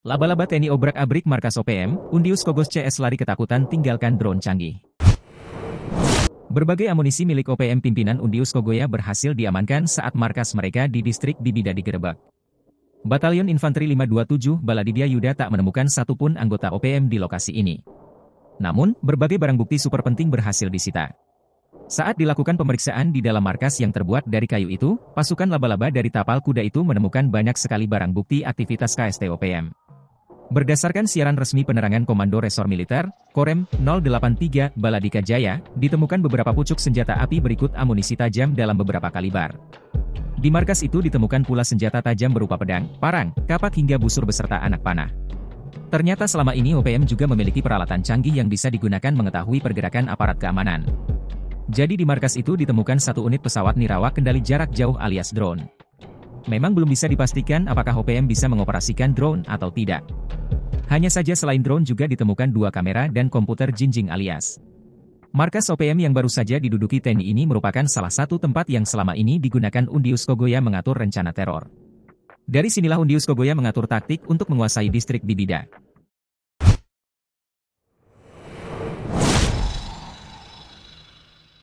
Laba-laba TNI obrak-abrik markas OPM, Undius Kogos CS lari ketakutan tinggalkan drone canggih. Berbagai amunisi milik OPM pimpinan Undius Kogoya berhasil diamankan saat markas mereka di distrik Bibida digerebek. Batalion Infanteri 527 Baladibia Yuda tak menemukan satupun anggota OPM di lokasi ini. Namun, berbagai barang bukti super penting berhasil disita. Saat dilakukan pemeriksaan di dalam markas yang terbuat dari kayu itu, pasukan laba-laba dari tapal kuda itu menemukan banyak sekali barang bukti aktivitas KST OPM. Berdasarkan siaran resmi penerangan Komando Resor Militer, Korem 083 Baladika Jaya, ditemukan beberapa pucuk senjata api berikut amunisi tajam dalam beberapa kaliber. Di markas itu ditemukan pula senjata tajam berupa pedang, parang, kapak hingga busur beserta anak panah. Ternyata selama ini OPM juga memiliki peralatan canggih yang bisa digunakan mengetahui pergerakan aparat keamanan. Jadi di markas itu ditemukan satu unit pesawat nirawak kendali jarak jauh alias drone. Memang belum bisa dipastikan apakah OPM bisa mengoperasikan drone atau tidak. Hanya saja selain drone juga ditemukan dua kamera dan komputer jinjing alias. Markas OPM yang baru saja diduduki TNI ini merupakan salah satu tempat yang selama ini digunakan Undius Kogoya mengatur rencana teror. Dari sinilah Undius Kogoya mengatur taktik untuk menguasai distrik Bibida.